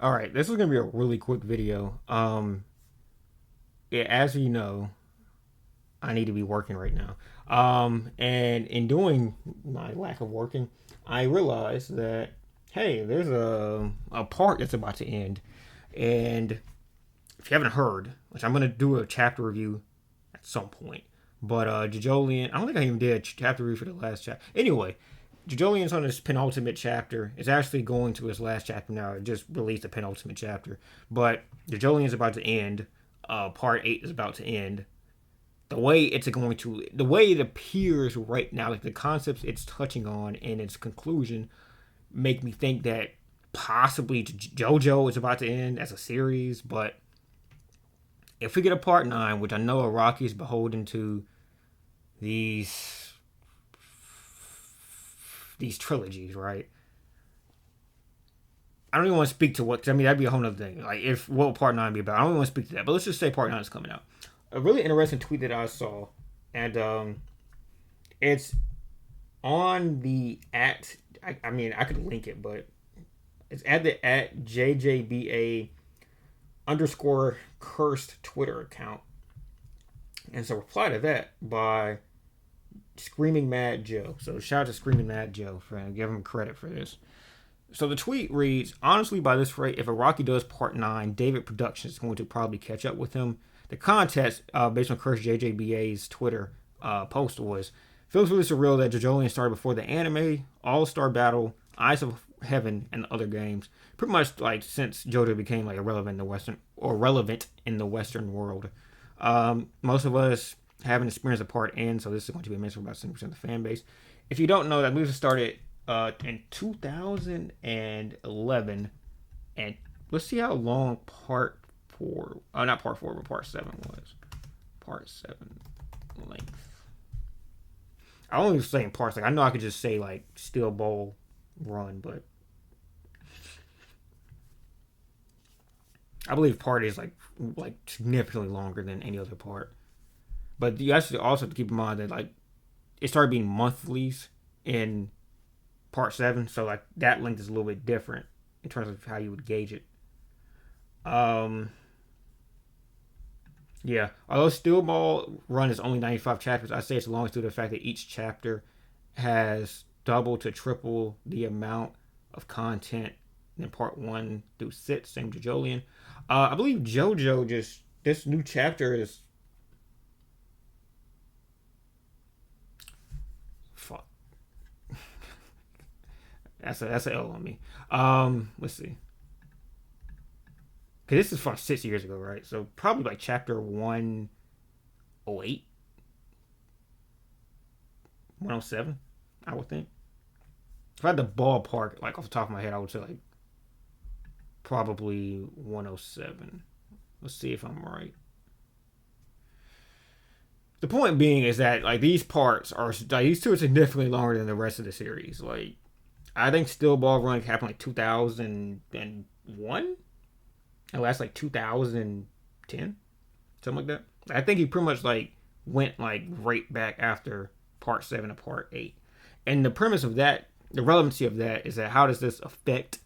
All right, this is gonna be a really quick video. Yeah, as you know, I need to be working right now. And in doing my lack of working, I realized that hey, there's a part that's about to end, and if you haven't heard, which I'm gonna do a chapter review at some point, but Jojolian, I don't think I even did a chapter review for the last chapter. Anyway, Jojolian's on his penultimate chapter. It's actually going to his last chapter now. It just released the penultimate chapter. But Jojolian's about to end. Part 8 is about to end. The way it appears right now, like the concepts it's touching on and its conclusion, make me think that possibly JoJo is about to end as a series. But if we get a part 9, which I know Araki is beholden to these trilogies, right? I don't even want to speak to what. I mean, that'd be a whole other thing. Like, if what will part 9 be about? I don't even want to speak to that. But let's just say part 9 is coming out. A really interesting tweet that I saw, and it's on the at. I mean, I could link it, but it's at the at JJBA underscore cursed Twitter account, and so reply to that by Screaming Mad Joe. So shout out to Screaming Mad Joe for giving him credit for this. So the tweet reads, honestly, by this rate, if Araki does part 9, David Productions is going to probably catch up with him. The context, based on Curse JJBA's Twitter post, was, feels really surreal that Jojolian started before the anime, All-Star Battle, Eyes of Heaven, and other games. Pretty much like since JoJo became like relevant in the Western world. Most of us haven't experienced a part N, so this is going to be amazing for about 70% of the fan base. If you don't know, that movie started in 2011, and let's see how long part 4, not part 4, but part 7 was. Part 7 length. I only saying parts. Like, I know I could just say like Steel Bowl run, but I believe part is like significantly longer than any other part. But you also have to keep in mind that like it started being monthlies in part 7, so like that length is a little bit different in terms of how you would gauge it. Um, yeah, although Steel Ball Run is only 95 chapters, I say it's long due to the fact that each chapter has double to triple the amount of content in part 1 through 6. Same Jojolian. I believe JoJo just this new chapter is fuck. That's a L on me. Let's see. Cause this is from 6 years ago, right? So probably like chapter 108, 107, I would think. If I had the ballpark, like off the top of my head, I would say like probably 107. Let's see if I'm right. The point being is that like these parts are like these two are significantly longer than the rest of the series. Like I think Steel Ball Run happened like 2001. It lasts like 2010, something like that. I think he pretty much like went like right back after part 7 to part 8. And the premise of that, the relevancy of that is that how does this affect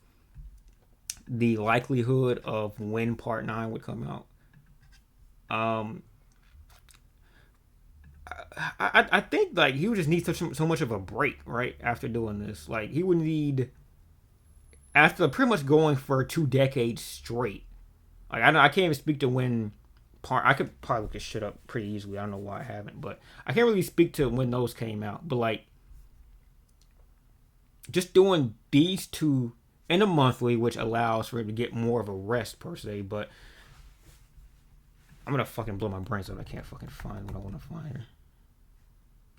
the likelihood of when part 9 would come out? Um, I think like he would just need so much of a break right after doing this. Like he would need after pretty much going for 2 decades straight. Like I can't even speak to when part. I could probably look this shit up pretty easily. I don't know why I haven't, but I can't really speak to when those came out. But like just doing these two in a monthly, which allows for him to get more of a rest per se. But I'm gonna fucking blow my brains out. I can't fucking find what I want to find here.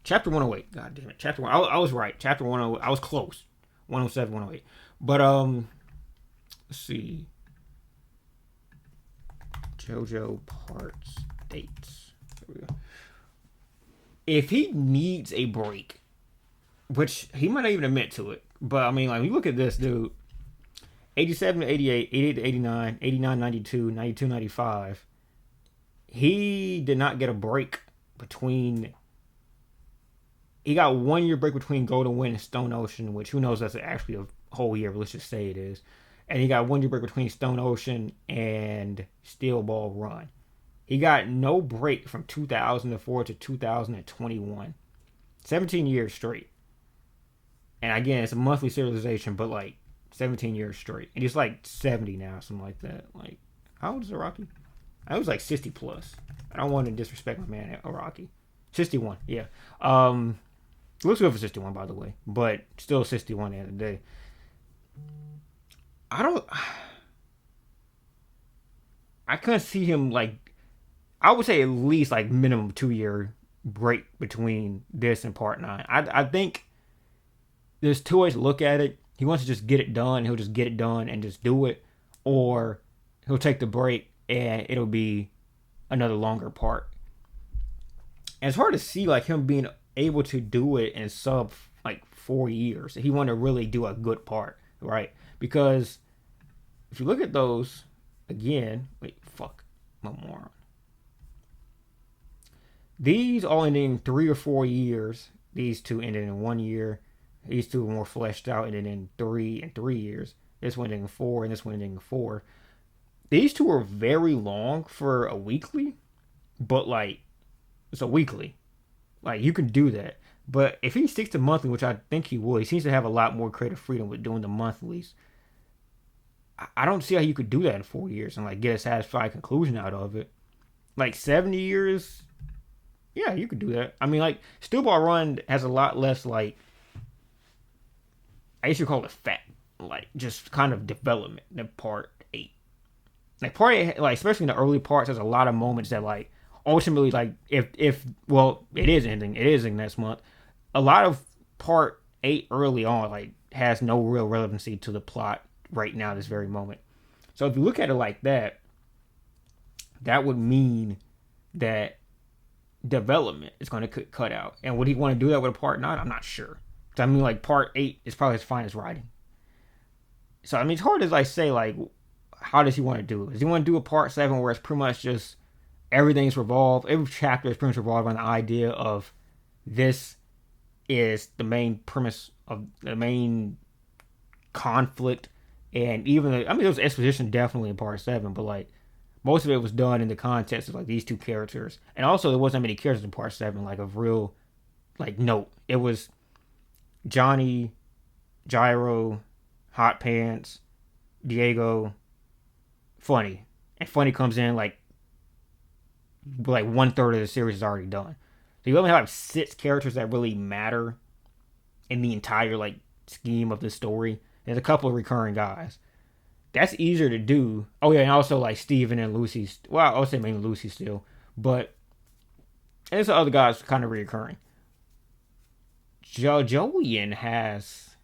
Chapter 108. God damn it. Chapter 1. I was right. Chapter 108. I was close. 107, 108. But let's see. JoJo parts dates. There we go. If he needs a break, which he might not even admit to it, but I mean, like, you look at this dude 87 to 88, 88 to 89, 89, 92, 92, 95. He did not get a break between. He got 1 year break between Golden Wind and Stone Ocean, which who knows that's actually a whole year, but let's just say it is. and he got one year break between Stone Ocean and Steel Ball Run. He got no break from 2004 to 2021. 17 years straight. And again, it's a monthly serialization, but like 17 years straight. And he's like 70 now, something like that. Like, how old is Araki? I was like 60 plus. I don't want to disrespect my man Araki. 61, yeah. Looks good for 61, by the way. But still 61 at the end of the day. I couldn't see him like, I would say at least like minimum 2 year break between this and part 9. I think there's two ways to look at it. He wants to just get it done. He'll just get it done and just do it. Or he'll take the break and it'll be another longer part. And it's hard to see like him being able to do it in sub like 4 years. He want to really do a good part, right? Because if you look at those again, one more. These all ended in 3 or 4 years. These two ended in 1 year. These two were more fleshed out, ended in 3 and 3 years. This one ended in 4, and this one ended in 4. These two are very long for a weekly, but like it's a weekly. Like you can do that. But if he sticks to monthly, which I think he will, he seems to have a lot more creative freedom with doing the monthlies. I don't see how you could do that in 4 years and like get a satisfying conclusion out of it. Like 70 years, yeah, you could do that. I mean, like Steel Ball Run has a lot less like, I used to call it fat, like just kind of development than part 8. Like part 8, like especially in the early parts, there's a lot of moments that like ultimately like if well it is ending next month. A lot of part 8 early on like has no real relevancy to the plot right now this very moment. So if you look at it like that, that would mean that development is going to cut out. And would he want to do that with a part 9? I'm not sure. I mean, like part 8 is probably his finest writing. So I mean, it's hard to like say like how does he want to do it? Does he want to do a part 7 where it's pretty much just every chapter is pretty much revolved around the idea of this is the main premise of the main conflict, and even there was exposition definitely in part 7, but like most of it was done in the context of like these two characters, and also there wasn't many characters in part 7 like of real like note. It was Johnny, Gyro, Hot Pants, Diego, Funny, and Funny comes in like 1/3 of the series is already done. So you only have like 6 characters that really matter in the entire like scheme of the story. There's a couple of recurring guys. That's easier to do. Oh yeah, and also like Steven and Lucy. Well, I would say mainly Lucy still, but there's the other guys kind of reoccurring. Jojoian has,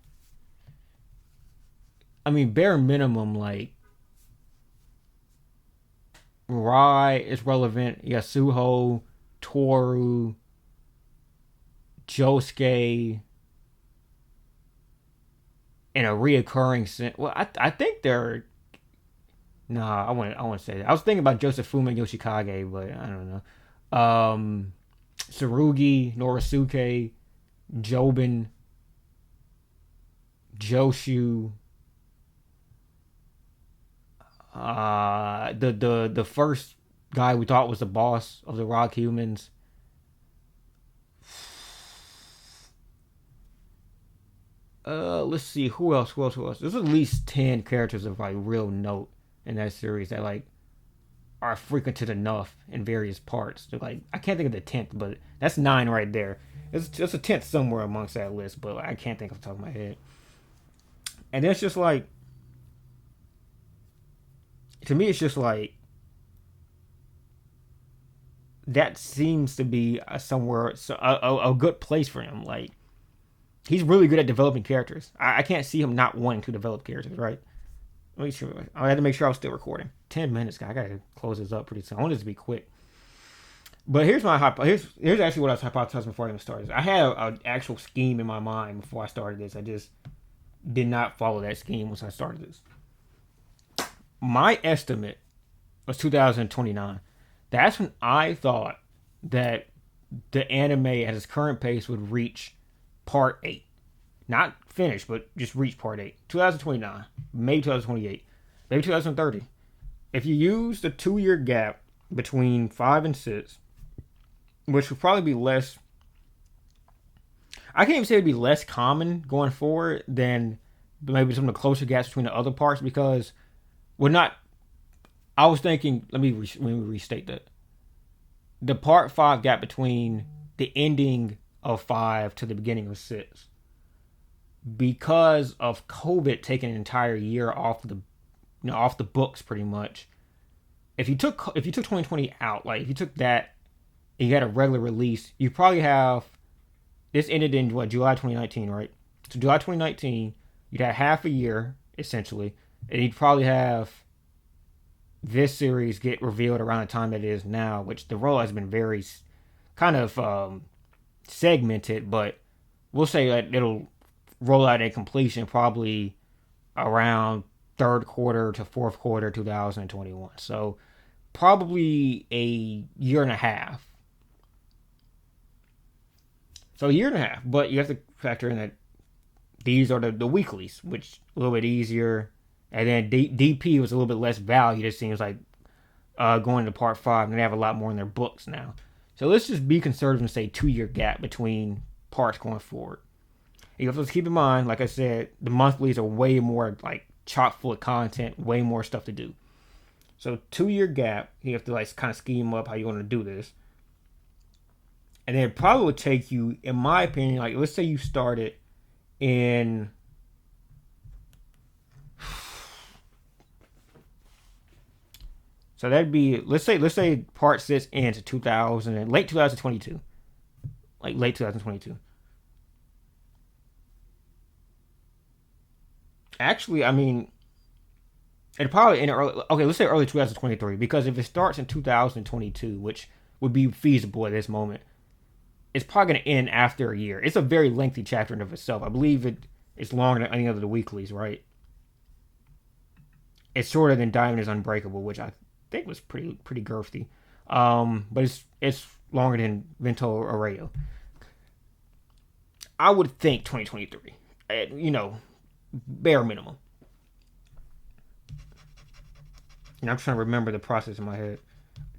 I mean, bare minimum like Rai is relevant. Yasuho, Toru, Josuke, in a reoccurring sense. Well, I think they're. Nah, I wouldn't say that. I was thinking about Joseph-Fuma Yoshikage, but I don't know. Tsurugi, Norisuke, Jobin, Joshu. The first guy we thought was the boss of the Rock Humans. Let's see who else. There's at least 10 characters of like real note in that series that like are frequented enough in various parts. So, like I can't think of the 10th, but that's 9 right there. It's just a 10th somewhere amongst that list, but I can't think off the top of my head. And then it's just like, to me, it's just like that seems to be somewhere a good place for him. Like he's really good at developing characters. I can't see him not wanting to develop characters, right? I had to make sure I was still recording. 10 minutes, guy. I gotta close this up pretty soon. I want this to be quick. But here's here's actually what I was hypothesizing before I even started. I had an actual scheme in my mind before I started this. I just did not follow that scheme once I started this. My estimate was 2029. That's when I thought that the anime at its current pace would reach part 8. not finished, but just reached part 8. 2029, maybe 2028, maybe 2030. If you use the 2 year gap between 5 and 6, which would probably be less, I can't even say it'd be less common going forward than maybe some of the closer gaps between the other parts, because we're not. I was thinking. Let me restate that. The part 5 gap between the ending of 5 to the beginning of 6, because of COVID taking an entire year off off the books pretty much. If you took 2020 out, like if you took that and you had a regular release, you probably have this ended in what, July 2019, right? So July 2019, you'd have half a year essentially, and you'd probably have this series get revealed around the time that it is now, which the role has been very kind of segmented, but we'll say that it'll roll out at completion probably around third quarter to fourth quarter 2021. So probably a year and a half. So a year and a half, but you have to factor in that these are the weeklies, which a little bit easier. And then DP was a little bit less valued, it seems like, going to part 5, and they have a lot more in their books now. So let's just be conservative and say 2 year gap between parts going forward. You have to keep in mind, like I said, the monthlies are way more like chock full of content, way more stuff to do. So 2 year gap, you have to like kind of scheme up how you want to do this. And then it probably would take you, in my opinion, like let's say you started in so that'd be let's say part 6 ends 2000 late 2022. Like late 2022. Actually, I mean, it'd probably end early. Okay, let's say early 2023, because if it starts in 2022, which would be feasible at this moment, it's probably going to end after a year. It's a very lengthy chapter in of itself. I believe it's longer than any of the weeklies, right? It's shorter than Diamond is Unbreakable, which I think was pretty girthy. But it's longer than Vento Arreo. I would think 2023. Bare minimum. I'm trying to remember the process in my head.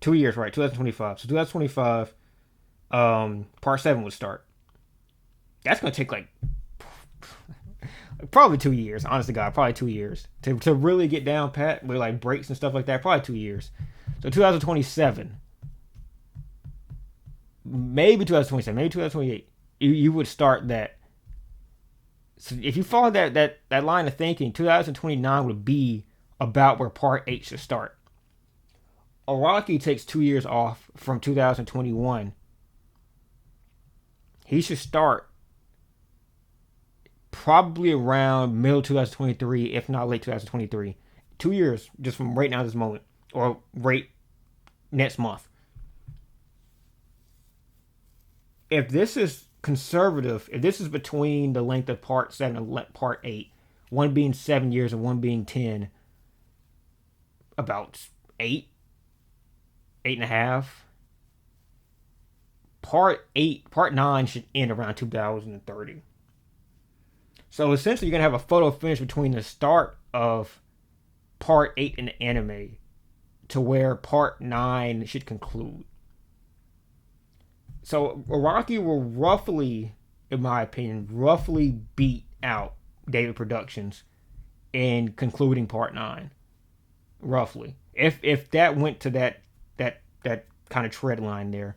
2 years, right? 2025. So 2025, part 7 would start. That's gonna take like probably 2 years. Honest to God, probably 2 years to really get down pat with like breaks and stuff like that. Probably 2 years. So 2027, maybe 2027, maybe 2028. You would start that. So if you follow that line of thinking, 2029 would be about where part 8 should start. Araki takes 2 years off from 2021. He should start probably around middle 2023, if not late 2023. 2 years just from right now, this moment, or right next month. If this is conservative, if this is between the length of part 7 and part 8, one being 7 years and one being 10, about 8.5. Part 9 should end around 2030. So essentially, you're gonna have a photo finish between the start of part 8 in the anime to where part 9 should conclude. So Araki will roughly, in my opinion, beat out David Productions in concluding part 9. Roughly. If that went to that kind of tread line there.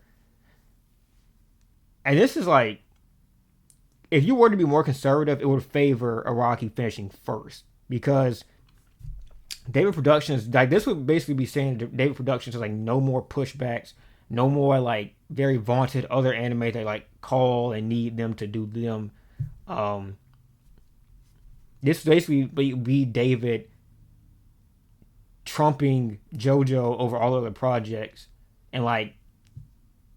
And this is like, if you were to be more conservative, it would favor Araki finishing first, because David Productions, like, this would basically be saying that David Productions is like no more pushbacks, no more like very vaunted other anime they like call and need them to do them. This basically be David trumping Jojo over all other projects and like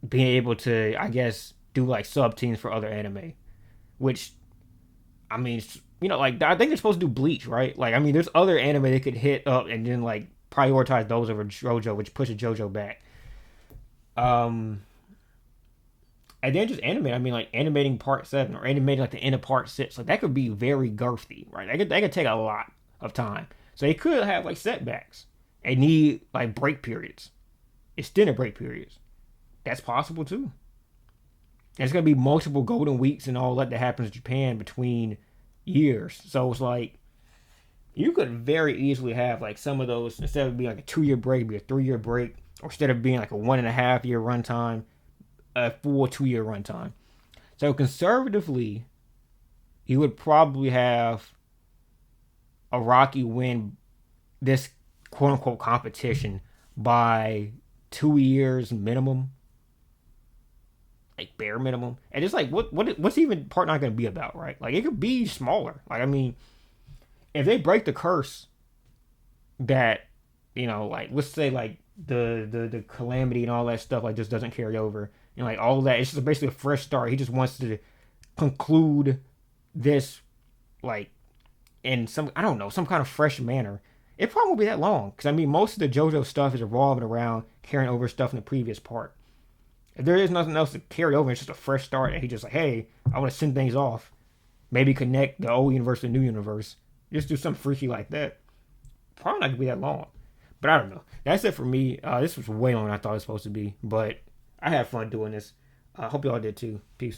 being able to, I guess, do like sub teams for other anime, which, I mean, like, I think they're supposed to do Bleach, right? Like, I mean, there's other anime they could hit up and then like prioritize those over Jojo, which pushes Jojo back. And then just animate. I mean, like animating part 7 or animating like the end of part 6. Like that could be very girthy, right? That could take a lot of time. So they could have like setbacks and need like break periods, extended break periods. That's possible too. There's gonna be multiple golden weeks and all that happens in Japan between years. So it's like you could very easily have like some of those instead of being like a 2 year break, be a 3 year break, or instead of being like a 1.5 year runtime, a full 2 year runtime. So conservatively, you would probably have Araki win this quote unquote competition by 2 years minimum, like bare minimum. And it's like what's even part nine gonna be about, right? Like it could be smaller. Like I mean, if they break the curse that like let's say like the calamity and all that stuff like just doesn't carry over and like all of that, it's just basically a fresh start. He just wants to conclude this like in some I don't know some kind of fresh manner. It probably won't be that long because I mean most of the JoJo stuff is revolving around carrying over stuff in the previous part. If there is nothing else to carry over, it's just a fresh start. And he just like, hey, I want to send things off. Maybe connect the old universe to the new universe. Just do something freaky like that. Probably not gonna be that long. But I don't know. That's it for me. This was way longer than I thought it was supposed to be. But I had fun doing this. I hope y'all did too. Peace.